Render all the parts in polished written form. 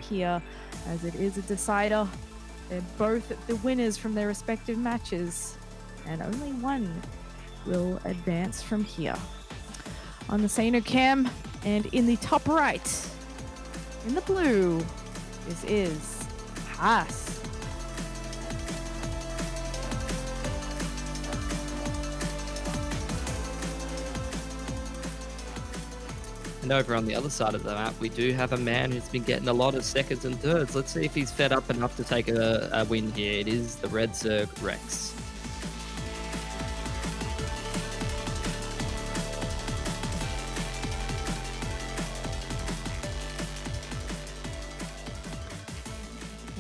here, as it is a decider. They're both the winners from their respective matches, and only one will advance from here. On the Sano cam, and in the top right, in the blue, this is Haas. And over on the other side of the map, we do have a man who's been getting a lot of seconds and thirds. Let's see if he's fed up enough to take a win here. It is the Red Zerg Rex.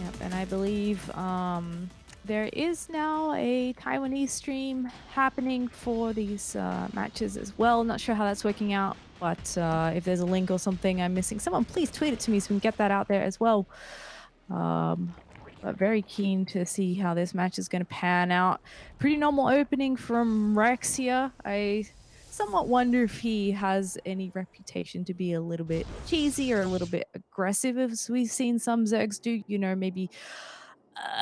Yep, and I believe there is now a Taiwanese stream happening for these matches as well. Not sure how that's working out, but if there's a link or something I'm missing, someone please tweet it to me so we can get that out there as well. But very keen to see how this match is going to pan out. Pretty normal opening from Rex here. I somewhat wonder if he has any reputation to be a little bit cheesy or a little bit aggressive, as we've seen some Zergs do, you know, maybe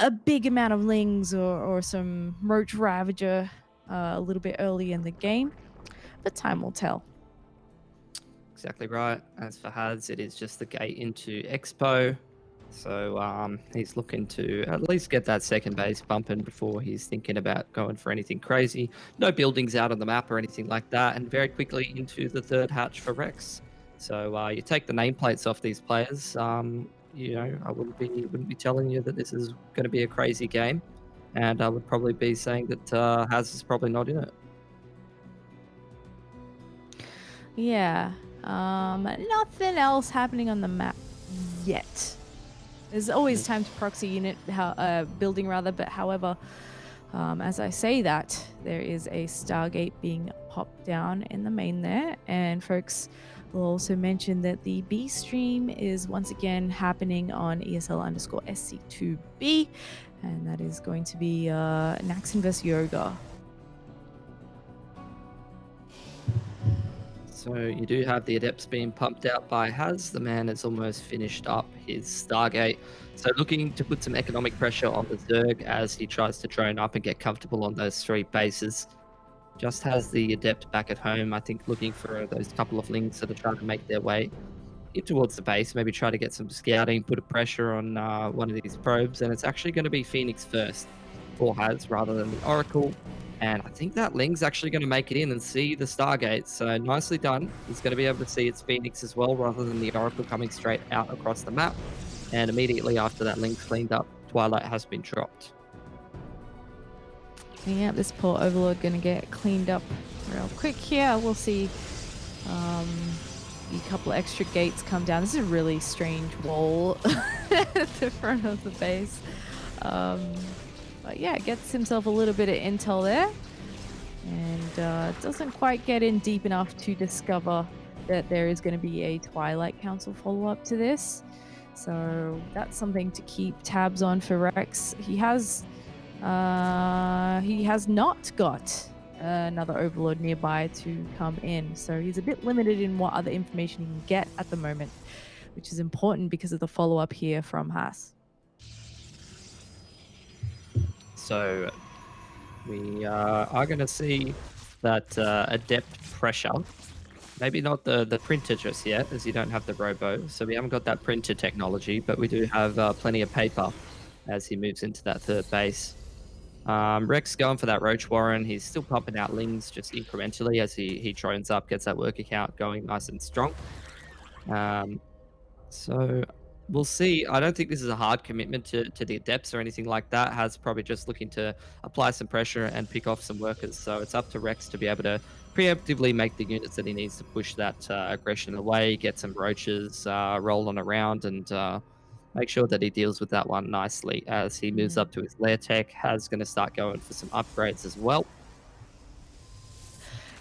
a big amount of Lings or some Roach Ravager a little bit early in the game, but time will tell. Exactly right. As for Haz, it is just the gate into Expo. So he's looking to at least get that second base bumping before he's thinking about going for anything crazy. No buildings out on the map or anything like that, and very quickly into the third hatch for Rex. So you take the nameplates off these players. You know, I wouldn't be telling you that this is going to be a crazy game, and I would probably be saying that Haz is probably not in it. Yeah. Nothing else happening on the map yet. There's always time to proxy unit building rather, but however, as I say that, there is a Stargate being popped down in the main there, and folks will also mention that the B stream is once again happening on ESL_SC2B, and that is going to be Naxin vs Yoga. So you do have the Adepts being pumped out by Haz. The man has almost finished up his Stargate. So looking to put some economic pressure on the Zerg as he tries to drone up and get comfortable on those three bases. Just has the Adept back at home, I think, looking for those couple of Lings that are trying to make their way in towards the base, maybe try to get some scouting, put a pressure on one of these probes, and it's actually going to be Phoenix first for Haz rather than the Oracle. And I think that Ling's actually going to make it in and see the Stargate. So nicely done. He's going to be able to see its Phoenix as well, rather than the Oracle coming straight out across the map. And immediately after that Ling's cleaned up, Twilight has been dropped. Yeah, this poor Overlord going to get cleaned up real quick here. We'll see a couple extra gates come down. This is a really strange wall at the front of the base. But yeah, gets himself a little bit of intel there, and doesn't quite get in deep enough to discover that there is going to be a Twilight Council follow-up to this. So that's something to keep tabs on for Rex. He has not got another Overlord nearby to come in, so he's a bit limited in what other information he can get at the moment, which is important because of the follow-up here from Haas. So we are going to see that Adept pressure. Maybe not the printer just yet, as you don't have the robo. So we haven't got that printer technology, but we do have plenty of paper as he moves into that third base. Rex going for that Roach Warren. He's still pumping out Lings just incrementally as he drones up, gets that work account going nice and strong. So we'll see. I don't think this is a hard commitment to the Adepts or anything like that. Has probably just looking to apply some pressure and pick off some workers. So it's up to Rex to be able to preemptively make the units that he needs to push that aggression away, get some roaches rolling around, and make sure that he deals with that one nicely as he moves up to his lair tech. Has going to start going for some upgrades as well.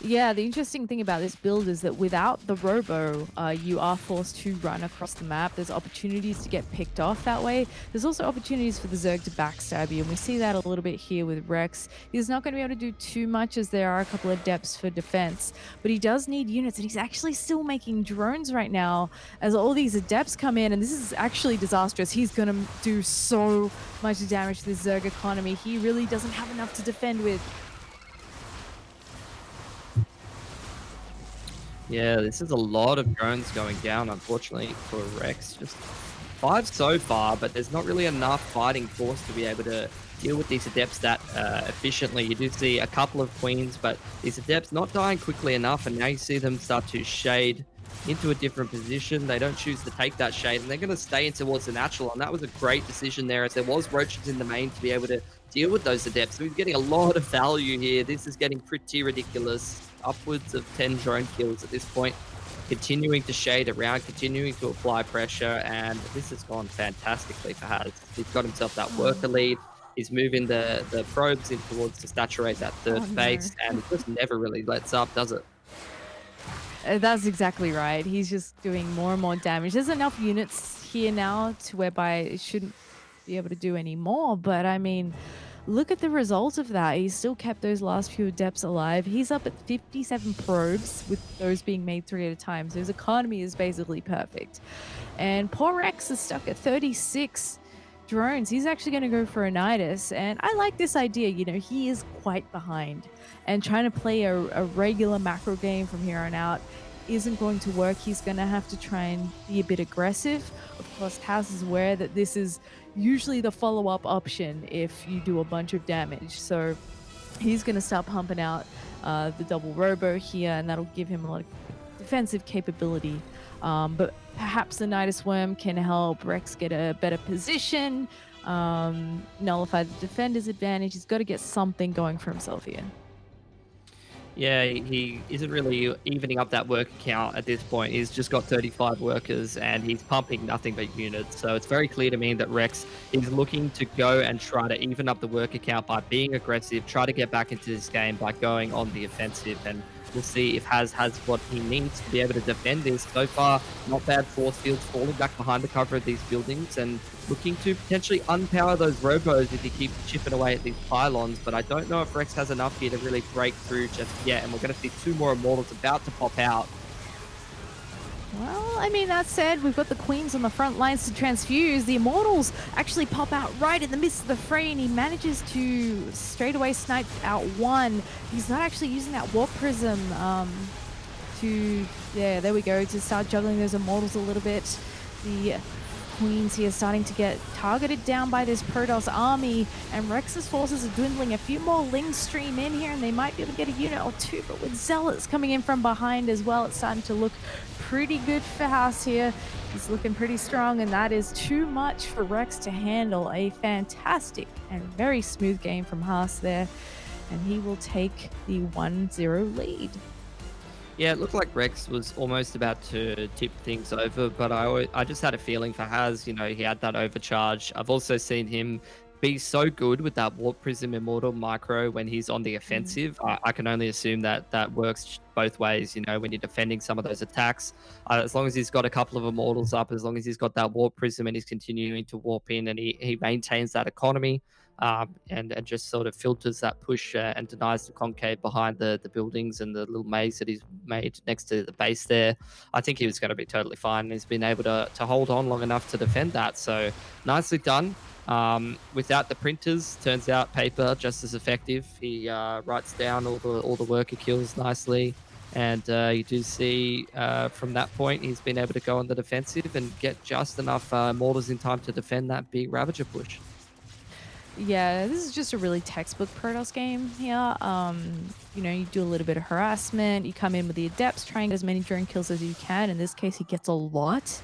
Yeah, the interesting thing about this build is that without the robo, you are forced to run across the map. There's opportunities to get picked off that way. There's also opportunities for the Zerg to backstab you, and we see that a little bit here with Rex. He's not going to be able to do too much as there are a couple of depths for defense, but he does need units, and he's actually still making drones right now as all these adepts come in, and this is actually disastrous. He's going to do so much damage to this Zerg economy. He really doesn't have enough to defend with. Yeah, this is a lot of drones going down, unfortunately, for Rex. Just 5 so far, but there's not really enough fighting force to be able to deal with these adepts that efficiently. You do see a couple of queens, but these adepts not dying quickly enough, and now you see them start to shade into a different position. They don't choose to take that shade, and they're going to stay in towards the natural, and that was a great decision there, as there was roaches in the main to be able to deal with those adepts. So he's getting a lot of value here. This is getting pretty ridiculous. Upwards of 10 drone kills at this point. Continuing to shade around, continuing to apply pressure, and this has gone fantastically for Haz. He's got himself that worker lead. He's moving the probes in towards to saturate that third base, and it just never really lets up, does it? That's exactly right. He's just doing more and more damage. There's enough units here now to whereby it shouldn't be able to do any more. But I mean, look at the result of that. He's still kept those last few adepts alive. He's up at 57 probes, with those being made 3 at a time. So his economy is basically perfect. And poor Rex is stuck at 36 drones. He's actually going to go for a Nidus. And I like this idea. You know, he is quite behind. And trying to play a regular macro game from here on out isn't going to work. He's going to have to try and be a bit aggressive. Of course, House is aware that this is usually the follow-up option if you do a bunch of damage. So he's going to start pumping out the double robo here, and that'll give him a lot of defensive capability. But perhaps the Nidus Worm can help Rex get a better position, nullify the defender's advantage. He's got to get something going for himself here. Yeah, he isn't really evening up that worker count at this point. He's just got 35 workers and he's pumping nothing but units. So it's very clear to me that Rex is looking to go and try to even up the worker count by being aggressive, try to get back into this game by going on the offensive. And we'll see if Haz has what he needs to be able to defend this. So far, not bad force fields, falling back behind the cover of these buildings and looking to potentially unpower those robos if he keeps chipping away at these pylons. But I don't know if Rex has enough here to really break through just yet. And we're going to see 2 more Immortals about to pop out. Well, I mean, that said, we've got the Queens on the front lines to transfuse. The Immortals actually pop out right in the midst of the fray, and he manages to straight away snipe out one. He's not actually using that Warp Prism to, yeah, there we go, to start juggling those Immortals a little bit. The Queens here starting to get targeted down by this Protoss army, and Rex's forces are dwindling. A few more Lings stream in here, and they might be able to get a unit or 2, but with Zealots coming in from behind as well, it's starting to look pretty good for House here. He's looking pretty strong, and that is too much for Rex to handle. A fantastic and very smooth game from Haas there, and he will take the 1-0 lead. Yeah, it looked like Rex was almost about to tip things over, but I just had a feeling for Haz. You know, he had that overcharge. I've also seen him be so good with that Warp Prism Immortal micro when he's on the offensive. I can only assume that that works both ways, you know, when you're defending some of those attacks. As long as he's got a couple of Immortals up, as long as he's got that Warp Prism and he's continuing to warp in and he maintains that economy, and just sort of filters that push and denies the concave behind the buildings and the little maze that he's made next to the base there. I think he was going to be totally fine. He's been able to hold on long enough to defend that. So nicely done. Without the printers, turns out paper just as effective. He writes down all the worker kills nicely. And you do see from that point, he's been able to go on the defensive and get just enough mortars in time to defend that big Ravager push. Yeah, this is just a really textbook Protoss game here. You know, you do a little bit of harassment, you come in with the Adepts, try and get as many drone kills as you can. In this case, he gets a lot.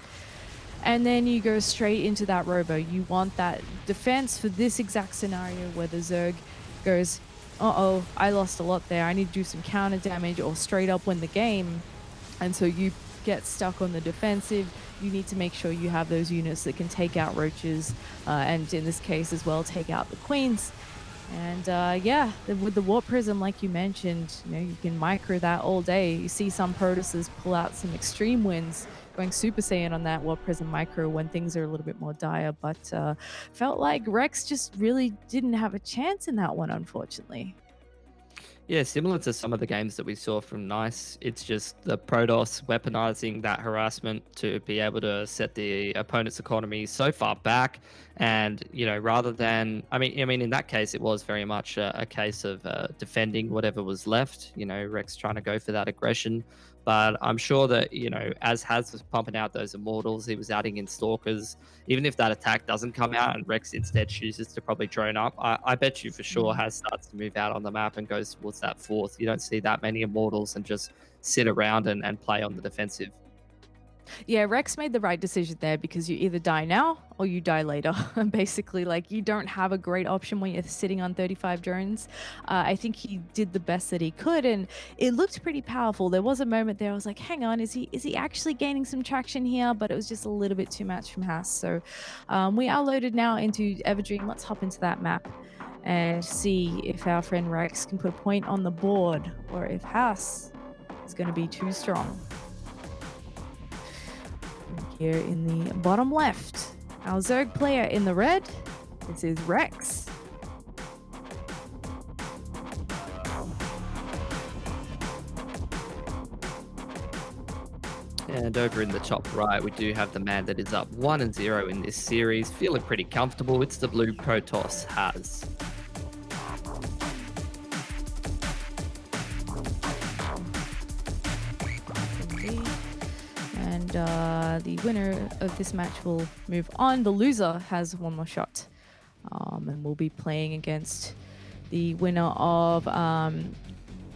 And then you go straight into that robo. You want that defense for this exact scenario where the Zerg goes, uh-oh, I lost a lot there. I need to do some counter damage or straight up win the game. And so you get stuck on the defensive. You need to make sure you have those units that can take out roaches, and in this case as well, take out the Queens. And yeah, with the warp prism, like you mentioned, you can micro that all day. You see some Protossers pull out some extreme wins, going Super Saiyan on that warp prism micro when things are a little bit more dire. But felt like Rex just really didn't have a chance in that one, unfortunately. Yeah, similar to some of the games that we saw from Nice, it's just the Protoss weaponizing that harassment to be able to set the opponent's economy so far back, and rather than, I mean, in that case, it was very much a case of defending whatever was left. Rex trying to go for that aggression, but I'm sure that as Haz was pumping out those immortals, he was adding in stalkers. Even if that attack doesn't come out and Rex instead chooses to probably drone up, I bet you for sure Mm. Has starts to move out on the map and goes towards that fourth. You don't see that many immortals and just sit around and play on the defensive. Yeah, Rex made the right decision there because you either die now or you die later. Basically, like you don't have a great option when you're sitting on 35 drones. I think he did the best that he could, and it looked pretty powerful. There was a moment there I was like, "Hang on, is he actually gaining some traction here?" But it was just a little bit too much from Haas. So we are loaded now into Everdream. Let's hop into that map and see if our friend Rex can put a point on the board, or if Haas is going to be too strong. Here in the bottom left, our Zerg player in the red, this is Rex. And over in the top right, we do have the man that is up 1-0 in this series, feeling pretty comfortable. It's the blue Protoss Has. And the winner of this match will move on. The loser has one more shot. And we'll be playing against the winner of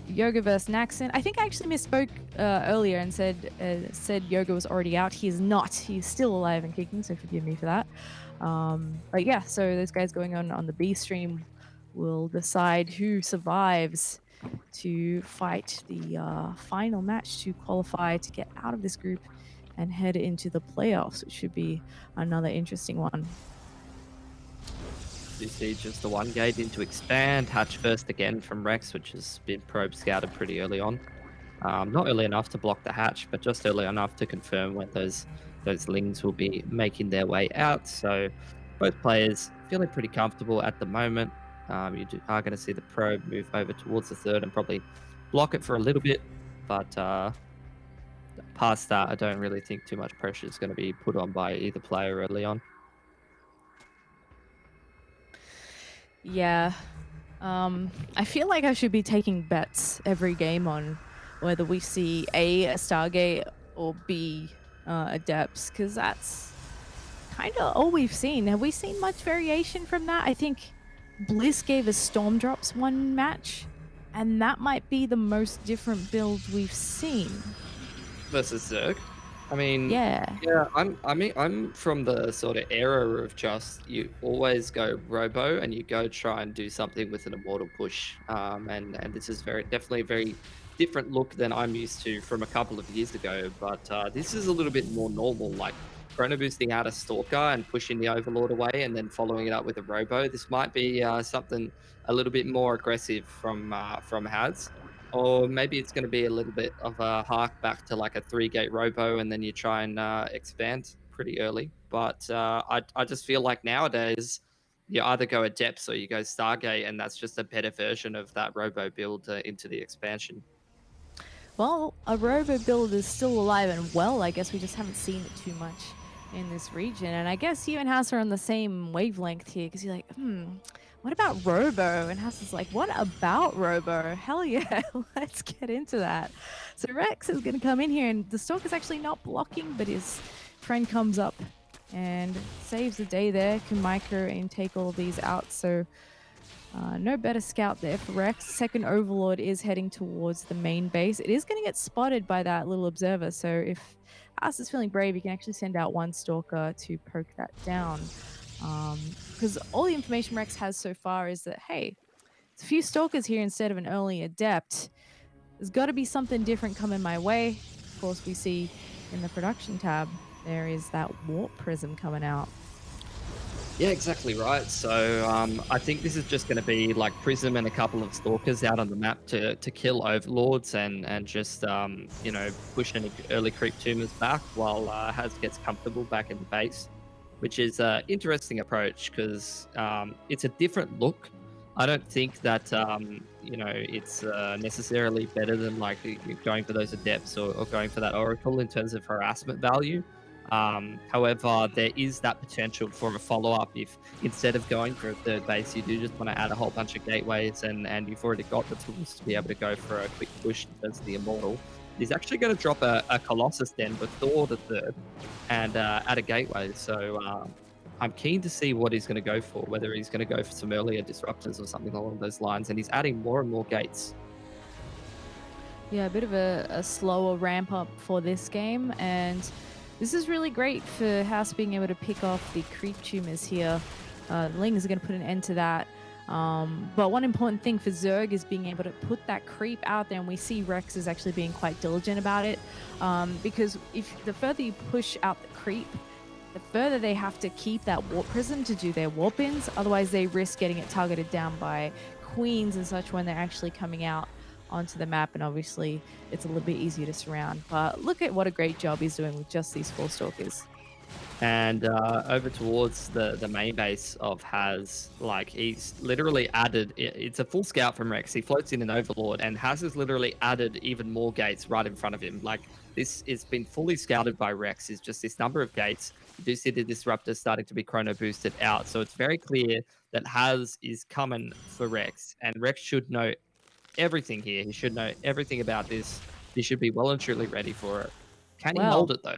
Yoga versus Naxon. I think I actually misspoke earlier and said Yoga was already out. He is not. He's still alive and kicking, so forgive me for that. But yeah, so those guys going on the B stream will decide who survives to fight the final match to qualify to get out of this group and head into the playoffs, which should be another interesting one. You see just the one gate into expand, hatch first again from Rex, which has been probe scouted pretty early on. Not early enough to block the hatch, but just early enough to confirm when those lings will be making their way out. So both players feeling pretty comfortable at the moment. You are going to see the probe move over towards the third and probably block it for a little bit, but past that, I don't really think too much pressure is going to be put on by either player early on. Yeah. I feel like I should be taking bets every game on whether we see A Stargate or B Adepts, because that's kind of all we've seen. Have we seen much variation from that? I think Bliss gave us Storm Drops one match, and that might be the most different build we've seen. Versus Zerg. I mean, Yeah. yeah, I'm from the sort of era of just you always go robo and you go try and do something with an immortal push. And this is definitely a very different look than I'm used to from a couple of years ago. But this is a little bit more normal, like chrono boosting out a stalker and pushing the overlord away, and then following it up with a robo. This might be something a little bit more aggressive from Hads. Or maybe it's going to be a little bit of a hark back to like a 3-gate robo, and then you try and expand pretty early. But I just feel like nowadays you either go Adepts or you go Stargate, and that's just a better version of that robo build into the expansion. Well, a robo build is still alive and well. I guess we just haven't seen it too much in this region. And I guess you and Haas are on the same wavelength here, because you're like, what about robo? And Haas is like, what about robo? Hell yeah, let's get into that. So Rex is going to come in here, and the Stalker's actually not blocking, but his friend comes up and saves the day there, can micro and take all of these out. So no better scout there for Rex. Second Overlord is heading towards the main base. It is going to get spotted by that little observer. So if Haas is feeling brave, he can actually send out one Stalker to poke that down. Because all the information Rex has so far is that, hey, it's a few Stalkers here instead of an early Adept. There's got to be something different coming my way. Of course, we see in the production tab, there is that Warp Prism coming out. Yeah, exactly right. So I think this is just going to be like Prism and a couple of stalkers out on the map to kill overlords and just push any early creep tumors back while Haz gets comfortable back in the base, which is an interesting approach because it's a different look. I don't think that it's necessarily better than like going for those adepts or going for that oracle in terms of harassment value. However, there is that potential for a follow up if instead of going for a third base, you do just want to add a whole bunch of gateways and you've already got the tools to be able to go for a quick push in terms of the Immortal. He's actually going to drop a Colossus then with Thor the third and add a gateway. So I'm keen to see what he's going to go for, whether he's going to go for some earlier disruptors or something along those lines. And he's adding more and more gates. Yeah, a bit of a slower ramp up for this game, and this is really great for House being able to pick off the creep tumors here. Lings are going to put an end to that. But one important thing for Zerg is being able to put that creep out there, and we see Rex is actually being quite diligent about it, because if the further you push out the creep, the further they have to keep that warp prism to do their warp ins. Otherwise, they risk getting it targeted down by queens and such when they're actually coming out onto the map, and obviously it's a little bit easier to surround. But look at what a great job he's doing with just these 4 stalkers. And over towards the main base of Haz, like he's literally added. It's a full scout from Rex. He floats in an Overlord, and Haz has literally added even more gates right in front of him. Like this has been fully scouted by Rex. Is just this number of gates. You do see the disruptors starting to be chrono boosted out, so it's very clear that Haz is coming for Rex, and Rex should know everything here. He should know everything about this. He should be well and truly ready for it. Can he hold Well, it though?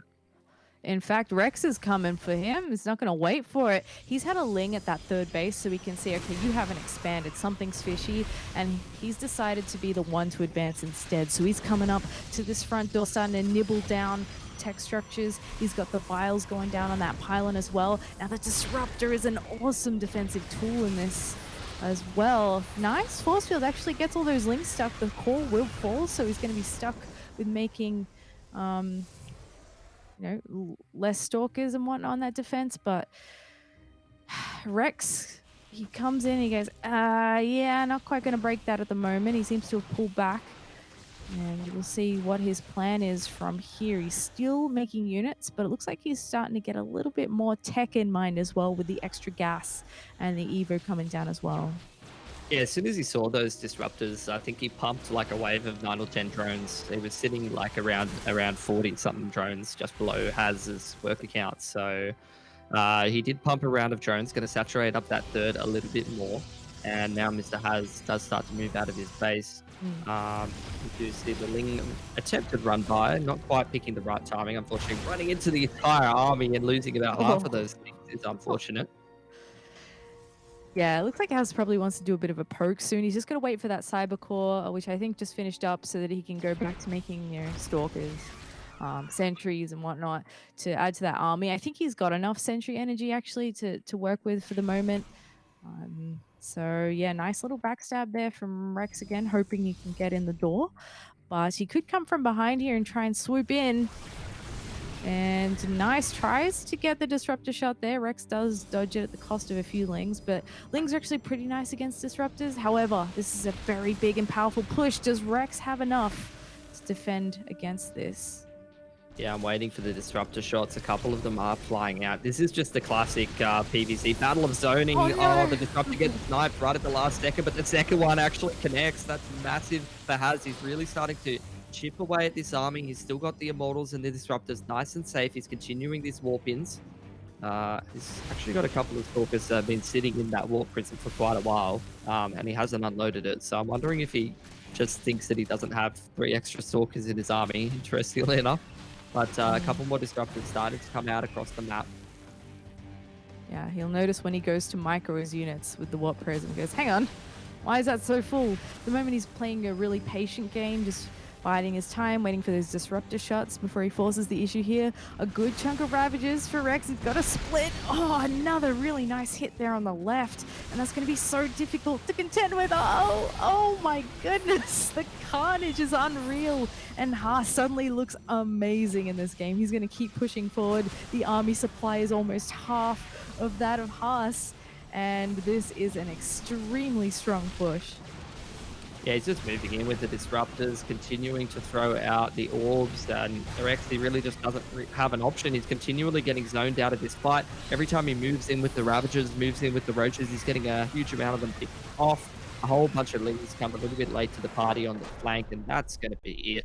in fact, Rex is coming for him. He's not going to wait for it. He's had a Ling at that third base, so we can see, okay, you haven't expanded. Something's fishy. And he's decided to be the one to advance instead. So he's coming up to this front door, starting to nibble down tech structures. He's got the vials going down on that pylon as well. Now, the Disruptor is an awesome defensive tool in this as well. Nice. Force field actually gets all those Lings stuck. The core will fall, so he's going to be stuck with making... less stalkers and whatnot on that defense. But Rex, he comes in, he goes, yeah, not quite going to break that at the moment. He seems to have pulled back, and we'll see what his plan is from here. He's still making units, but it looks like he's starting to get a little bit more tech in mind as well, with the extra gas and the Evo coming down as well. Yeah, as soon as he saw those disruptors, I think he pumped like a wave of 9 or 10 drones. He was sitting like around 40 something drones just below Haz's work account. So he did pump a round of drones, going to saturate up that third a little bit more. And now Mr. Haz does start to move out of his base. You do see the Ling attempted run by, not quite picking the right timing, unfortunately. Running into the entire army and losing about half of those things is unfortunate. Yeah, it looks like Haz probably wants to do a bit of a poke soon. He's just going to wait for that cyber core, which I think just finished up, so that he can go back to making, stalkers, sentries and whatnot to add to that army. I think he's got enough sentry energy actually to work with for the moment. So yeah, nice little backstab there from Rex again, hoping he can get in the door. But he could come from behind here and try and swoop in. And nice tries to get the disruptor shot there. Rex does dodge it at the cost of a few Lings, but Lings are actually pretty nice against disruptors. However, this is a very big and powerful push. Does Rex have enough to defend against this? Yeah, I'm waiting for the disruptor shots. A couple of them are flying out. This is just the classic PvZ battle of zoning. Oh, no. The disruptor gets sniped right at the last second, but the second one actually connects. That's massive for Haz. He's really starting to chip away at this army. He's still got the Immortals and the Disruptors nice and safe. He's continuing these warp-ins. He's actually got a couple of Stalkers been sitting in that warp prison for quite a while, and he hasn't unloaded it. So I'm wondering if he just thinks that he doesn't have 3 extra Stalkers in his army, interestingly enough. But a couple more Disruptors started to come out across the map. Yeah, he'll notice when he goes to micro his units with the warp prism. He goes, hang on, why is that so full? The moment he's playing a really patient game, just biding his time, waiting for those disruptor shots before he forces the issue here. A good chunk of Ravages for Rex. He's got a split. Oh, another really nice hit there on the left. And that's going to be so difficult to contend with. Oh my goodness. The carnage is unreal. And Haas suddenly looks amazing in this game. He's going to keep pushing forward. The army supply is almost half of that of Haas. And this is an extremely strong push. Yeah, he's just moving in with the disruptors, continuing to throw out the orbs, and Rex, he really just doesn't have an option. He's continually getting zoned out of this fight. Every time he moves in with the Ravagers, moves in with the Roaches, he's getting a huge amount of them picked off. A whole bunch of Lings come a little bit late to the party on the flank, and that's going to be it